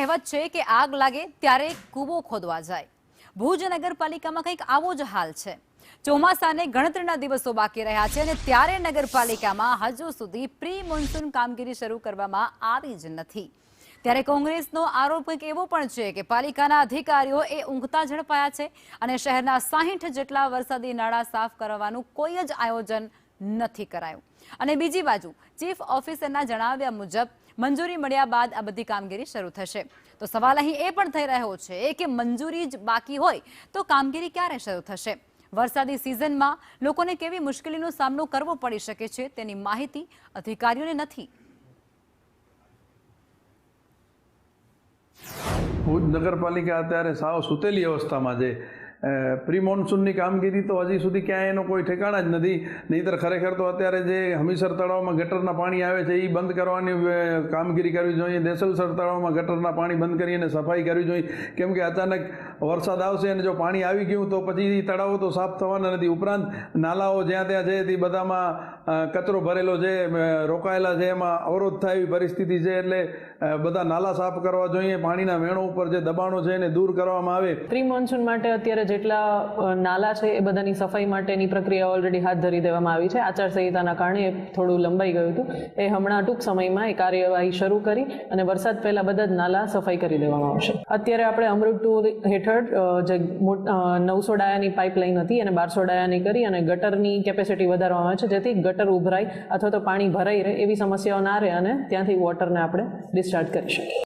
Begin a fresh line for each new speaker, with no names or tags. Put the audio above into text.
કહેવત છે કે આગ લાગે ત્યારે કૂવો ખોદવા જાય. ભુજ નગરપાલિકામાં કંઈક આવો જ હાલ છે. ચોમાસાને ગણતરીના દિવસો બાકી રહ્યા છે અને ત્યારે નગરપાલિકામાં હજુ સુધી પ્રી મોન્સૂન કામગીરી શરૂ કરવામાં આવી જ નથી. ત્યારે કોંગ્રેસનો આરોપ કંઈક એવો પણ છે કે પાલિકાના અધિકારીઓ એ ઊંઘતા ઝડપાયા છે અને શહેરના 60 જેટલા વરસાદી નાળા સાફ કરવાનું કોઈ જ આયોજન નથી કરાયું. અને બીજી બાજુ ચીફ ઓફિસરના જણાવ્યા મુજબ મંજૂરી મળ્યા બાદ આ બધી કામગીરી શરૂ થશે. તો સવાલ અહીં એ પણ થઈ રહ્યો છે કે મંજૂરી જ બાકી હોય તો કામગીરી ક્યારે શરૂ થશે? વરસાદી સિઝનમાં લોકોને કેવી મુશ્કેલીનો સામનો કરવો પડી શકે છે તેની માહિતી અધિકારીઓને નથી.
ભુજ નગરપાલિકા અત્યારે સાવ સૂતેલી અવસ્થામાં છે. પ્રી મોન્સૂનની કામગીરી તો હજી સુધી ક્યાંય એનો કોઈ ઠેકાણા જ નથી. નહીંતર ખરેખર તો અત્યારે જે હમીસર તળાવમાં ગટરના પાણી આવે છે એ બંધ કરવાની કામગીરી કરવી જોઈએ. દેસલસર તળાવમાં ગટરના પાણી બંધ કરીને સફાઈ કરવી જોઈએ. કેમ કે અચાનક વરસાદ આવશે અને જો પાણી આવી ગયું તો પછી તળાવો તો સાફ થવાના નથી. ઉપરાંત નાલાઓ જ્યાં ત્યાં છે તે બધામાં કચરો ભરેલો છે, રોકાયેલા છે, એમાં અવરોધ થાય એવી પરિસ્થિતિ છે. એટલે બધા નાલા સાફ કરવા જોઈએ. પાણીના વેણો ઉપર જે દબાણો છે એને દૂર કરવામાં આવે.
પ્રી મોન્સૂન માટે અત્યારે જેટલા નાલા છે એ બધાની સફાઈ માટેની પ્રક્રિયા ઓલરેડી હાથ ધરી દેવામાં આવી છે. આચારસંહિતાના કારણે એ થોડું લંબાઈ ગયું હતું. એ હમણાં ટૂંક સમયમાં એ કાર્યવાહી શરૂ કરી અને વરસાદ પહેલા બધા જ નાલા સફાઈ કરી દેવામાં આવશે. અત્યારે આપણે અમૃત 2 હેઠળ જે 900 ડાયાની પાઇપલાઇન હતી અને 1200 ડાયાની કરી અને ગટરની કેપેસિટી વધારવામાં આવે છે, જેથી ગટર ઉભરાય અથવા તો પાણી ભરાઈ રહે એવી સમસ્યાઓ ના રહે અને ત્યાંથી વોટરને આપણે ડિસ્ચાર્જ કરી શકીએ.